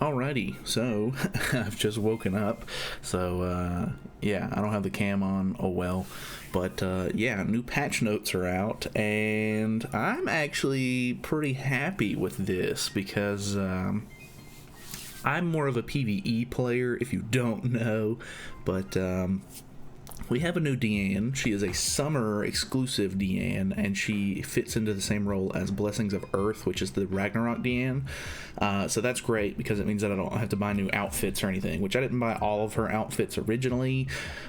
Alrighty, so I've just woken up, so yeah, I don't have the cam on. Oh well, but yeah, new patch notes are out, and I'm actually pretty happy with this because I'm more of a PvE player. If you don't know, but we have a new Diane. She is a summer exclusive Diane, and she fits into the same role as Blessings of Earth, which is the Ragnarok Diane. So that's great because it means that I don't have to buy new outfits or anything, which I didn't buy all of her outfits originally,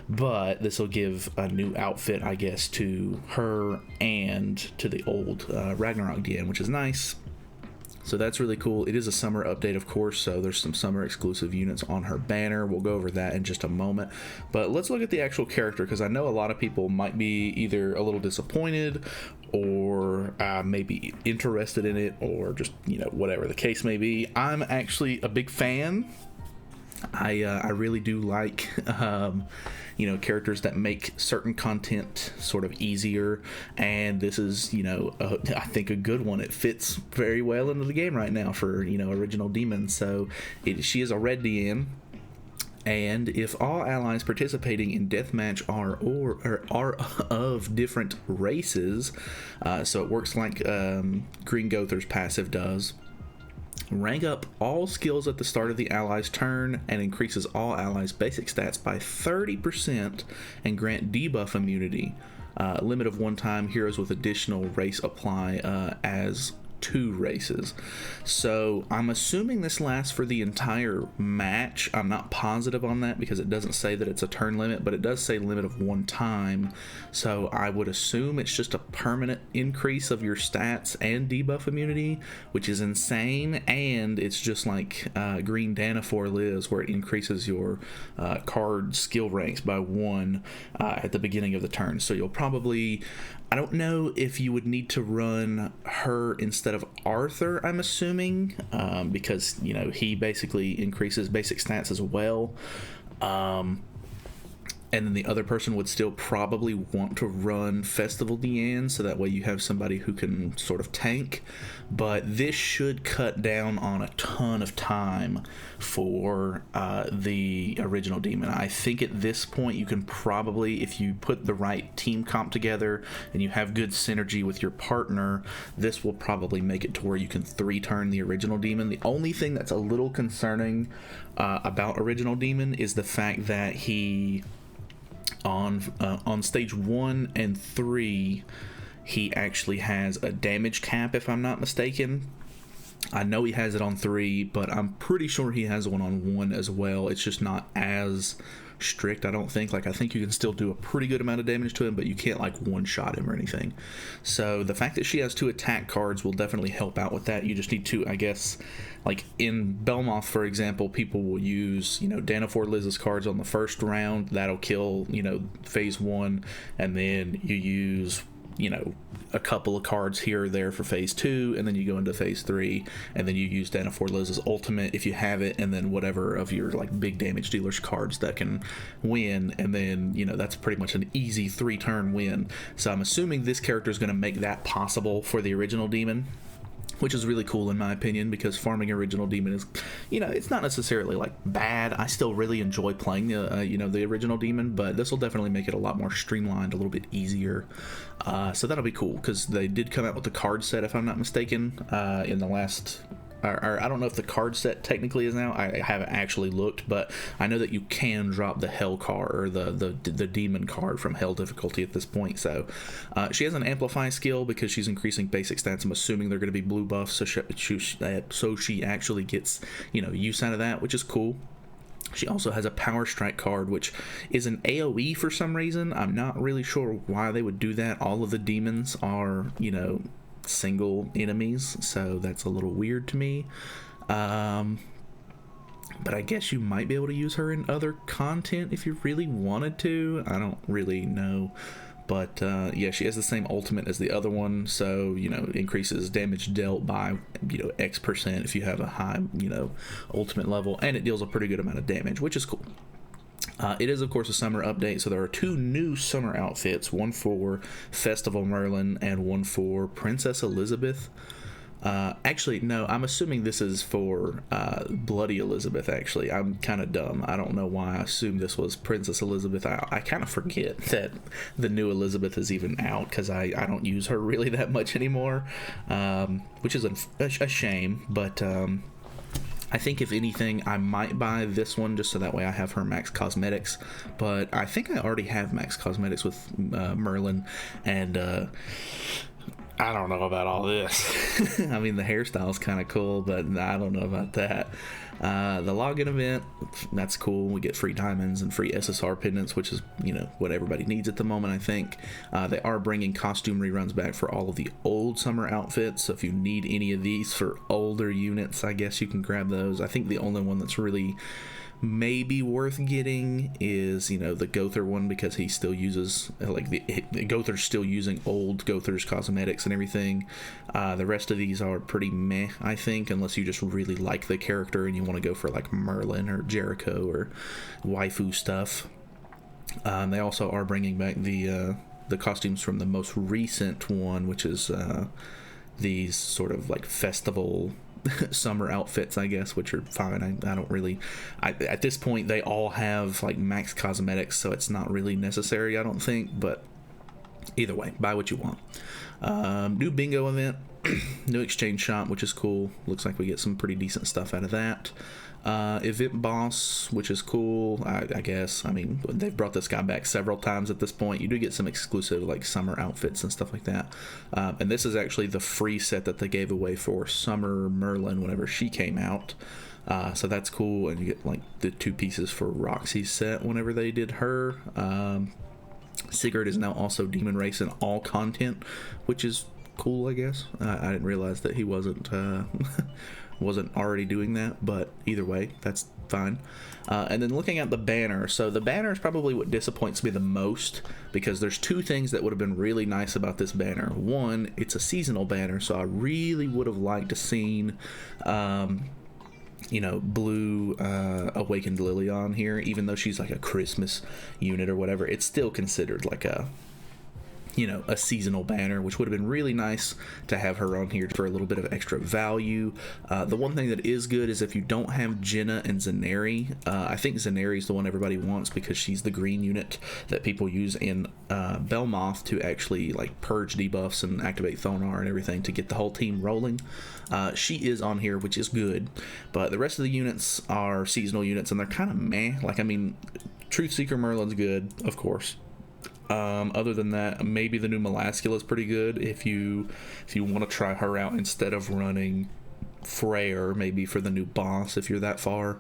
but this will give a new outfit, I guess, to her and to the old Ragnarok Diane, which is nice. So that's really cool. It is a summer update, of course, so there's some summer exclusive units on her banner. We'll go over that in just a moment. But let's look at the actual character, because I know a lot of people might be either a little disappointed or maybe interested in it, or just, whatever the case may be. I'm actually a big fan. I really do like characters that make certain content sort of easier, and this is I think a good one. It fits very well into the game right now for original demons. So she is a red DM, and if all allies participating in deathmatch are of different races, so it works like Green Gother's passive does. Rank up all skills at the start of the ally's turn and increases all allies' basic stats by 30% and grant debuff immunity. Limit of one-time heroes with additional race apply as two races. So I'm assuming this lasts for the entire match. I'm not positive on that because it doesn't say that it's a turn limit, but it does say limit of one time. So I would assume it's just a permanent increase of your stats and debuff immunity, which is insane. And it's just like Green Danafor lives, where it increases your card skill ranks by one at the beginning of the turn. So you'll probably, I don't know if you would need to run her instead of Arthur, I'm assuming, because, he basically increases basic stats as well. And then the other person would still probably want to run Festival Diane, so that way you have somebody who can sort of tank. But this should cut down on a ton of time for the original demon. I think at this point you can probably, if you put the right team comp together and you have good synergy with your partner, this will probably make it to where you can 3-turn the original demon. The only thing that's a little concerning about original demon is the fact that he on stage 1 and 3 he actually has a damage cap, if I'm not mistaken. I know he has it on 3, but I'm pretty sure he has one on 1 as well. It's just not as strict, I don't think. I think you can still do a pretty good amount of damage to him, but you can't one-shot him or anything. So the fact that she has 2 attack cards will definitely help out with that. You just need to, I guess, in Belmoth, for example, people will use, Danafor Liz's cards on the first round. That'll kill, phase 1, and then you use, a couple of cards here or there for phase 2, and then you go into phase 3, and then you use Danafor Liz's ultimate if you have it, and then whatever of your big damage dealers cards that can win, and then that's pretty much an easy 3-turn win. So I'm assuming this character is going to make that possible for the original demon, which is really cool in my opinion, because farming original demon is, it's not necessarily bad. I still really enjoy playing the original demon, but this will definitely make it a lot more streamlined, a little bit easier. So that'll be cool, because they did come out with the card set, if I'm not mistaken, in the last. Or I don't know if the card set technically is now. I haven't actually looked, but I know that you can drop the Hell card, or the Demon card from Hell difficulty at this point. So she has an Amplify skill because she's increasing basic stats. I'm assuming they're going to be blue buffs, so she actually gets use out of that, which is cool. She also has a Power Strike card, which is an AoE for some reason. I'm not really sure why they would do that. All of the demons are, single enemies, so that's a little weird to me. But I guess you might be able to use her in other content if you really wanted to. I don't really know. But yeah, she has the same ultimate as the other one, so increases damage dealt by X% if you have a high ultimate level, and it deals a pretty good amount of damage, which is cool. It is, of course, a summer update, so there are 2 new summer outfits, one for Festival Merlin and one for Princess Elizabeth. Actually, no, I'm assuming this is for Bloody Elizabeth, actually. I'm kind of dumb. I don't know why I assumed this was Princess Elizabeth. I kind of forget that the new Elizabeth is even out, because I don't use her really that much anymore, which is a shame, but I think if anything, I might buy this one just so that way I have her max cosmetics, but I think I already have max cosmetics with Merlin, and I don't know about all this. I mean, the hairstyle's kind of cool, but I don't know about that. The login event, that's cool. We get free diamonds and free SSR pendants, which is, what everybody needs at the moment, I think. They are bringing costume reruns back for all of the old summer outfits, so if you need any of these for older units, I guess you can grab those. I think the only one that's really maybe worth getting is, the Gother one, because he still uses, the Gother's still using old Gother's cosmetics and everything. The rest of these are pretty meh, I think, unless you just really like the character and you want to go for like Merlin or Jericho or waifu stuff. They also are bringing back the costumes from the most recent one, which is these sort of like festival summer outfits, I guess, which are fine. I don't really, at this point they all have like max cosmetics, so it's not really necessary, I don't think, but either way, buy what you want. New bingo event, new exchange shop, which is cool. Looks like we get some pretty decent stuff out of that. Event boss, which is cool, I guess. I mean, they've brought this guy back several times at this point. You do get some exclusive like summer outfits and stuff like that, and this is actually the free set that they gave away for Summer Merlin whenever she came out, so that's cool. And you get like the 2 pieces for Roxy's set whenever they did her. Sigurd is now also Demon Race in all content, which is cool, I guess. I didn't realize that he wasn't wasn't already doing that, but either way, that's fine. And then looking at the banner, so the banner is probably what disappoints me the most, because there's 2 things that would have been really nice about this banner. One, it's a seasonal banner, so I really would have liked to seen Blue Awakened Lily on here. Even though she's like a Christmas unit or whatever, it's still considered like a seasonal banner, which would have been really nice to have her on here for a little bit of extra value. The one thing that is good is if you don't have Jenna and Zaneri, I think Zaneri is the one everybody wants because she's the green unit that people use in Belmoth to actually like purge debuffs and activate Thonar and everything to get the whole team rolling. She is on here, which is good, but the rest of the units are seasonal units and they're kind of meh. Like, I mean, Truth Seeker Merlin's good, of course. Other than that, maybe the new Melascula is pretty good if you want to try her out instead of running Freyr, maybe for the new boss if you're that far.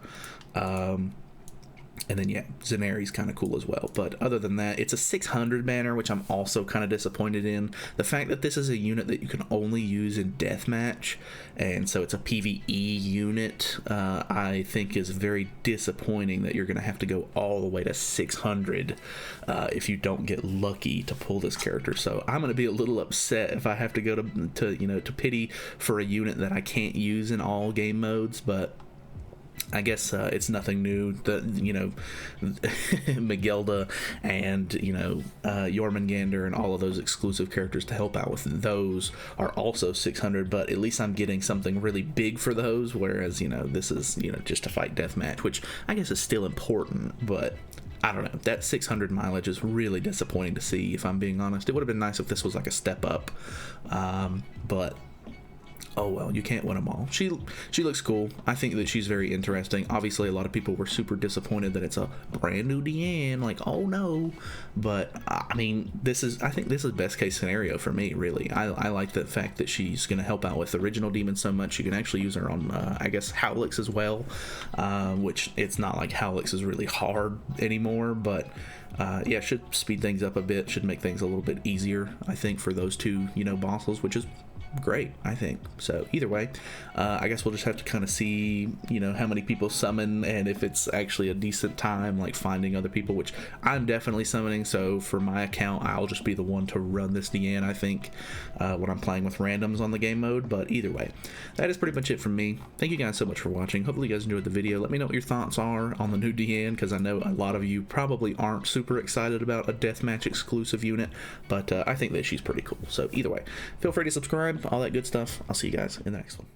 And then, yeah, Zaneri's kind of cool as well. But other than that, it's a 600 banner, which I'm also kind of disappointed in. The fact that this is a unit that you can only use in Deathmatch, and so it's a PvE unit, I think is very disappointing that you're going to have to go all the way to 600 if you don't get lucky to pull this character. So I'm going to be a little upset if I have to go to pity for a unit that I can't use in all game modes, but I guess it's nothing new. Magelda and Jormungandr and all of those exclusive characters to help out with those are also 600, but at least I'm getting something really big for those, whereas this is just to fight deathmatch, which I guess is still important, but I don't know, that 600 mileage is really disappointing to see, if I'm being honest. It would have been nice if this was like a step up, but oh well, you can't win them all. She looks cool. I think that she's very interesting. Obviously, a lot of people were super disappointed that it's a brand new Diane. Like, oh no. But I mean, I think this is best case scenario for me. Really, I like the fact that she's going to help out with original demons so much. You can actually use her on, I guess, Howlix as well. Which it's not like Howlix is really hard anymore, but yeah, should speed things up a bit. Should make things a little bit easier, I think, for those two, bosses, which is great, I think. So either way, I guess we'll just have to kind of see how many people summon, and if it's actually a decent time like finding other people, which I'm definitely summoning. So for my account, I'll just be the one to run this Diane, I think, when I'm playing with randoms on the game mode. But either way, that is pretty much it from me. Thank you guys so much for watching. Hopefully you guys enjoyed the video. Let me know what your thoughts are on the new Diane, because I know a lot of you probably aren't super excited about a deathmatch exclusive unit, but I think that she's pretty cool. So either way, feel free to subscribe, subscribe, all that good stuff. I'll see you guys in the next one.